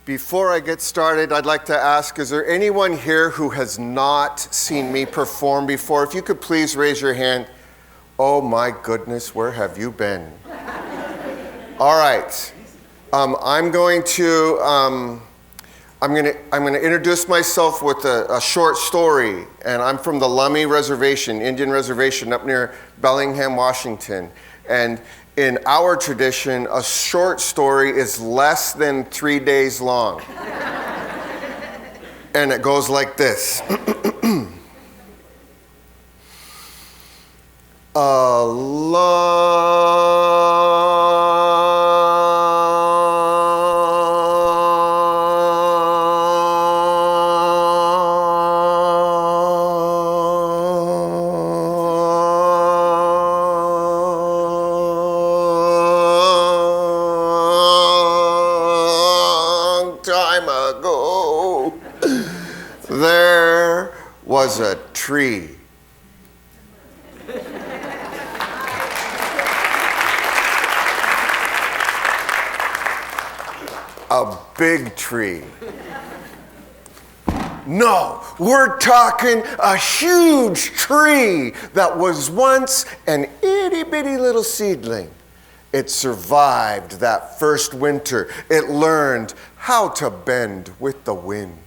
Before I get started, I'd like to ask, is there anyone here who has not seen me perform before? If you could please raise your hand. Oh my goodness, where have you been? All right. I'm going to introduce myself with a short story, and I'm from the Lummi Reservation, Indian Reservation up near Bellingham, Washington. And in our tradition, a short story is less than 3 days long. And it goes like this. A long time ago, there was a tree. A big tree. No, we're talking a huge tree that was once an itty-bitty little seedling. It survived that first winter. It learned how to bend with the wind.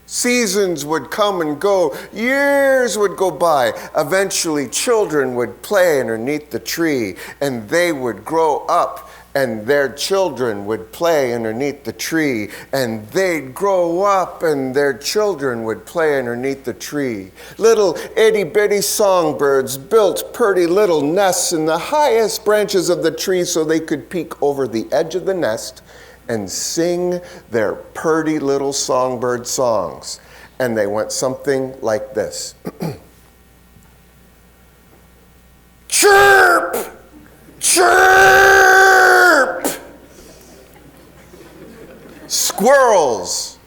Seasons would come and go. Years would go by. Eventually, children would play underneath the tree, and they would grow up, and their children would play underneath the tree, and they'd grow up, and their children would play underneath the tree. Little itty-bitty songbirds built pretty little nests in the highest branches of the tree so they could peek over the edge of the nest and sing their pretty little songbird songs. And they went something like this. Chirp! Chirp! Squirrels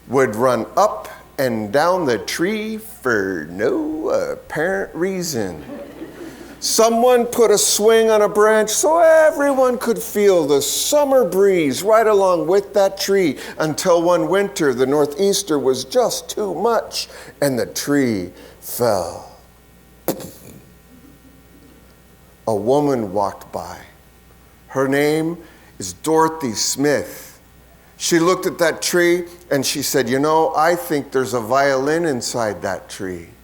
would run up and down the tree for no apparent reason. Someone put a swing on a branch so everyone could feel the summer breeze right along with that tree until one winter the northeaster was just too much and the tree fell. A woman walked by. Her name is Dorothy Smith. She looked at that tree and she said, "You know, I think there's a violin inside that tree."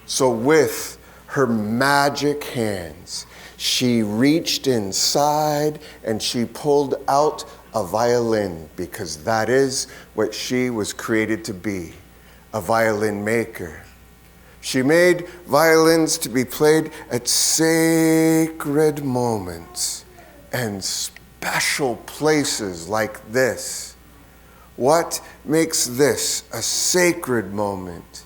So with her magic hands, she reached inside and she pulled out a violin, because that is what she was created to be, a violin maker. She made violins to be played at sacred moments and special places like this. What makes this a sacred moment?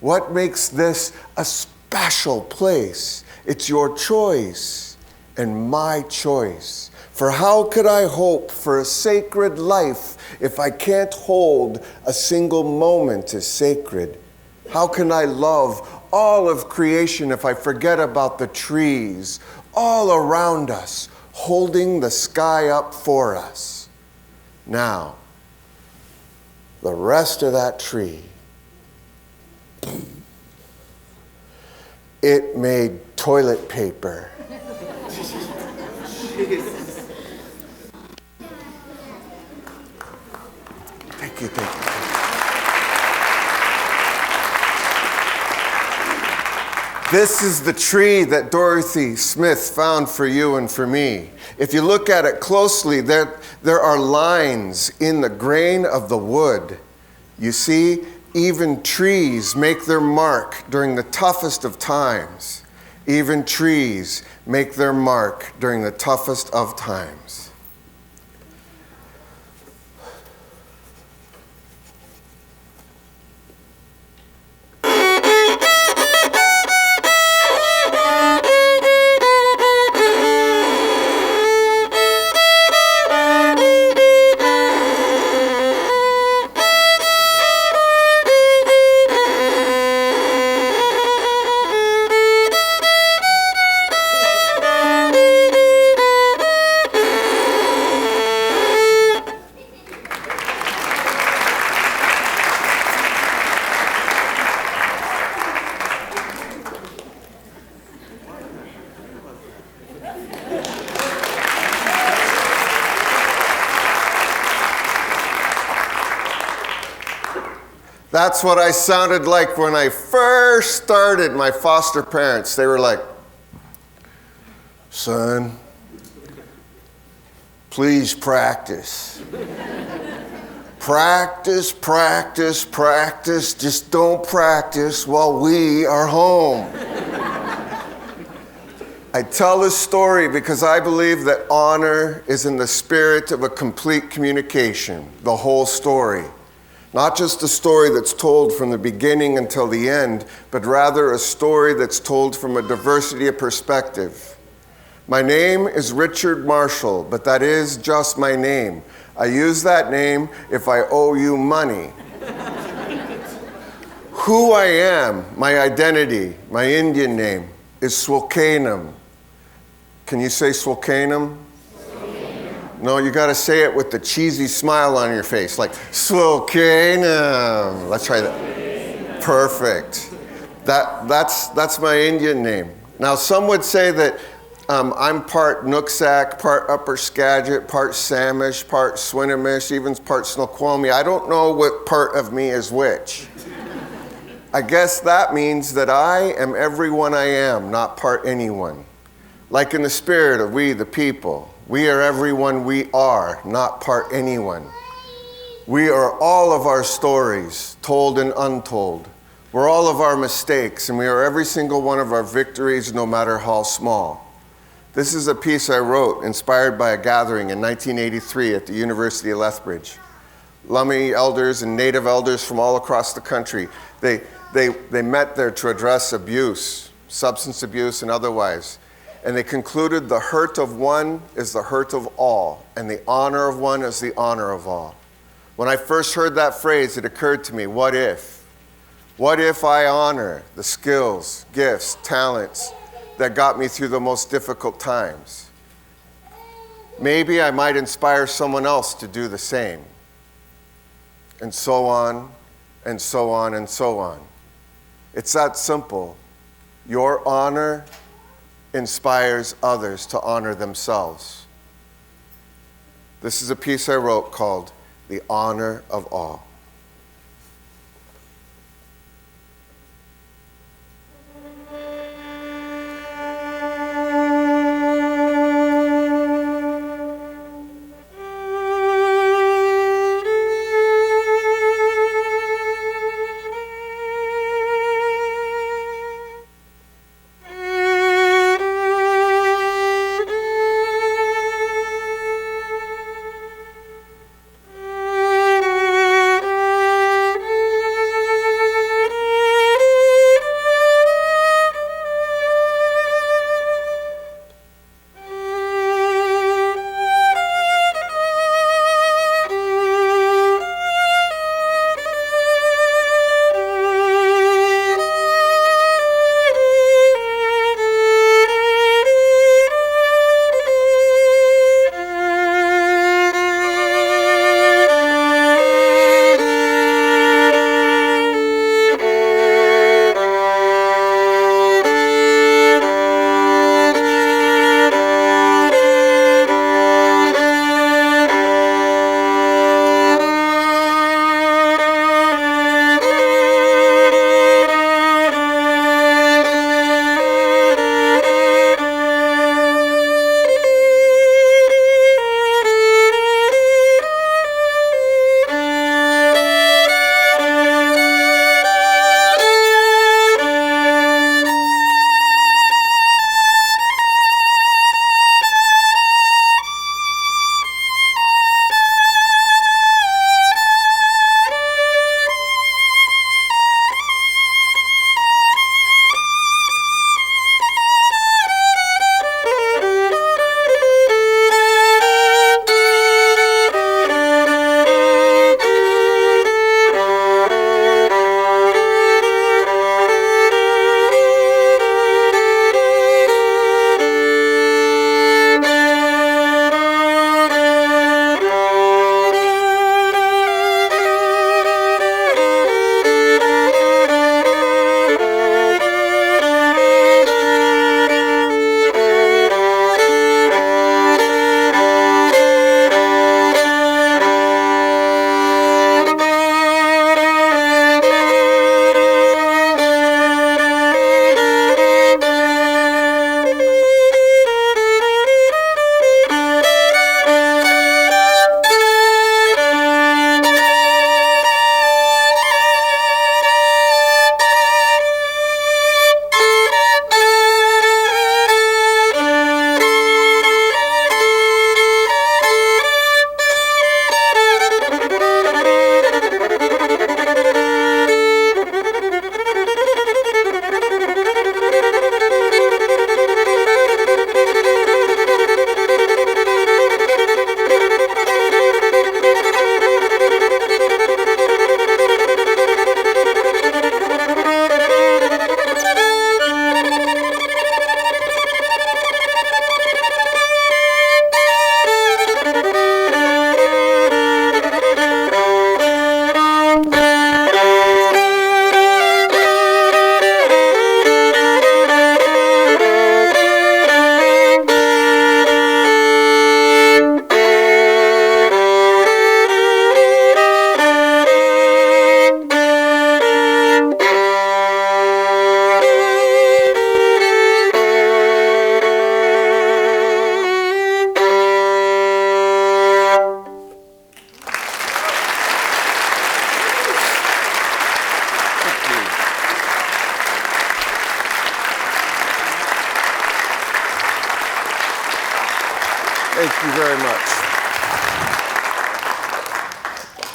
What makes this a special place? It's your choice and my choice. For how could I hope for a sacred life if I can't hold a single moment as sacred? How can I love all of creation if I forget about the trees all around us, holding the sky up for us? Now, the rest of that tree, it made toilet paper. Thank you. This is the tree that Dorothy Smith found for you and for me. If you look at it closely, there are lines in the grain of the wood. You see, even trees make their mark during the toughest of times. Even trees make their mark during the toughest of times. That's what I sounded like when I first started. My foster parents, they were like, son, please practice. Practice, practice, practice. Just don't practice while we are home. I tell this story because I believe that honor is in the spirit of a complete communication, the whole story. Not just a story that's told from the beginning until the end, but rather a story that's told from a diversity of perspective. My name is Richard Marshall, but that is just my name. I use that name if I owe you money. Who I am, my identity, my Indian name, is Swil. Can you say Swil? No, you got to say it with the cheesy smile on your face, like Swil. Let's try that. Perfect. That's my Indian name. Now, some would say that I'm part Nooksack, part Upper Skagit, part Samish, part Swinomish, even part Snoqualmie. I don't know what part of me is which. I guess that means that I am everyone I am, not part anyone. Like in the spirit of we the people, we are everyone we are, not part anyone. We are all of our stories, told and untold. We're all of our mistakes, and we are every single one of our victories, no matter how small. This is a piece I wrote, inspired by a gathering in 1983 at the University of Lethbridge. Lummi elders and Native elders from all across the country, they met there to address abuse, substance abuse and otherwise. And they concluded the hurt of one is the hurt of all, and the honor of one is the honor of all. When I first heard that phrase, it occurred to me, what if? What if I honor the skills, gifts, talents that got me through the most difficult times? Maybe I might inspire someone else to do the same. And so on, and so on, and so on. It's that simple. Your honor inspires others to honor themselves. This is a piece I wrote called The Honor of All.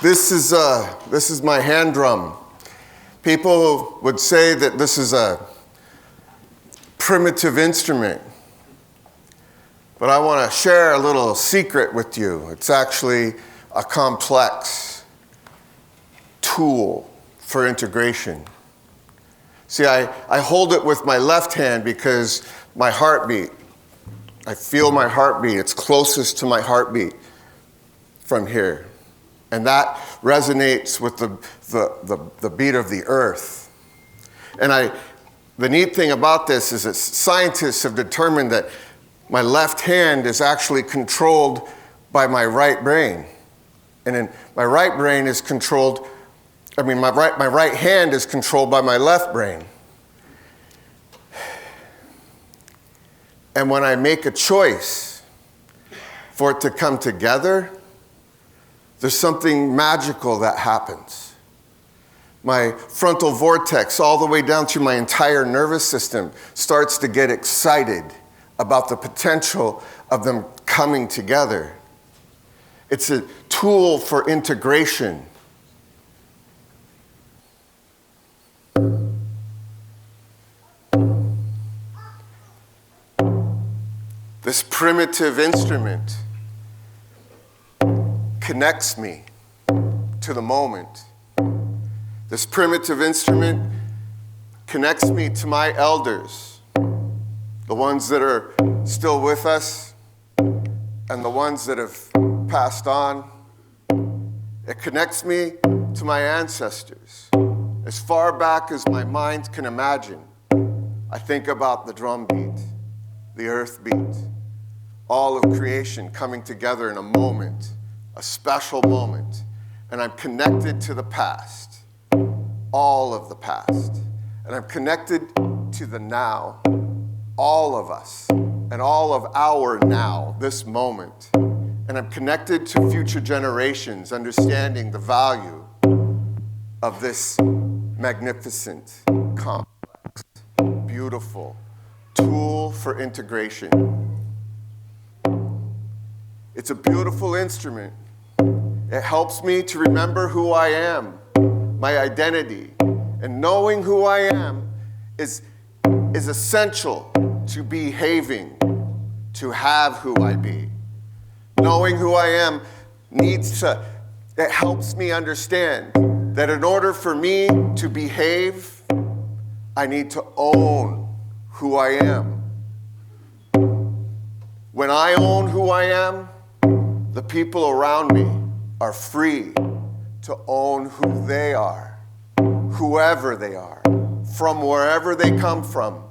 This is my hand drum. People would say that this is a primitive instrument, but I want to share a little secret with you. It's actually a complex tool for integration. See, I hold it with my left hand because my heartbeat, I feel my heartbeat. It's closest to my heartbeat from here. And that resonates with the beat of the earth. And the neat thing about this is that scientists have determined that my left hand is actually controlled by my right brain. And then my right brain is controlled, my right hand is controlled by my left brain. And when I make a choice for it to come together, there's something magical that happens. My frontal vortex, all the way down through my entire nervous system, starts to get excited about the potential of them coming together. It's a tool for integration. This primitive instrument connects me to the moment. This primitive instrument connects me to my elders, the ones that are still with us and the ones that have passed on. It connects me to my ancestors. As far back as my mind can imagine, I think about the drum beat, the earth beat, all of creation coming together in a moment, a special moment, and I'm connected to the past, all of the past, and I'm connected to the now, all of us, and all of our now, this moment, and I'm connected to future generations, understanding the value of this magnificent, complex, beautiful tool for integration. It's a beautiful instrument. It helps me to remember who I am, my identity. And knowing who I am is essential to behaving, to have who I be. Knowing who I am it helps me understand that in order for me to behave, I need to own who I am. When I own who I am, the people around me are free to own who they are, whoever they are, from wherever they come from.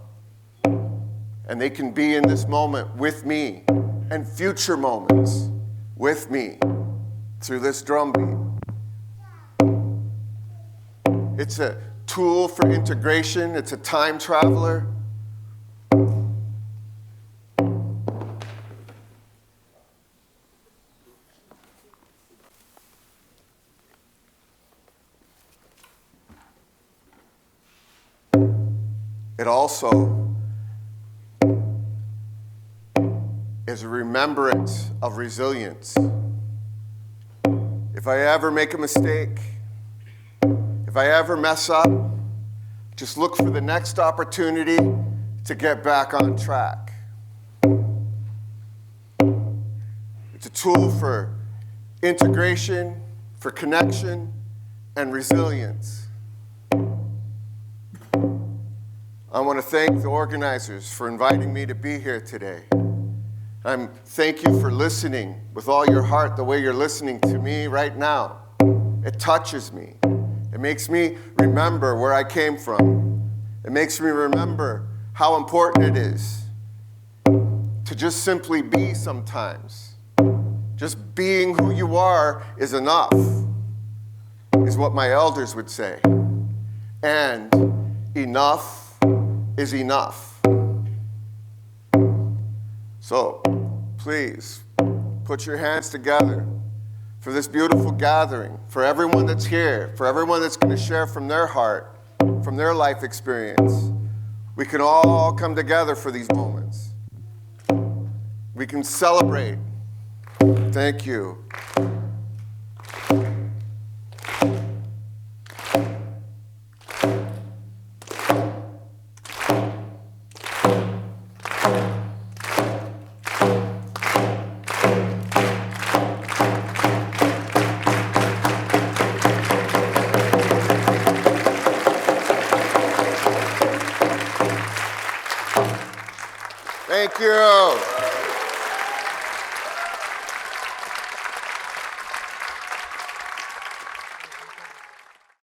And they can be in this moment with me and future moments with me through this drum beat. It's a tool for integration. It's a time traveler. It also is a remembrance of resilience. If I ever make a mistake, if I ever mess up, just look for the next opportunity to get back on track. It's a tool for integration, for connection, and resilience. I want to thank the organizers for inviting me to be here today. Thank you for listening with all your heart the way you're listening to me right now. It touches me. It makes me remember where I came from. It makes me remember how important it is to just simply be sometimes. Just being who you are is enough, is what my elders would say. And enough is enough. So, please, put your hands together for this beautiful gathering, for everyone that's here, for everyone that's going to share from their heart, from their life experience. We can all come together for these moments. We can celebrate. Thank you. Thank you.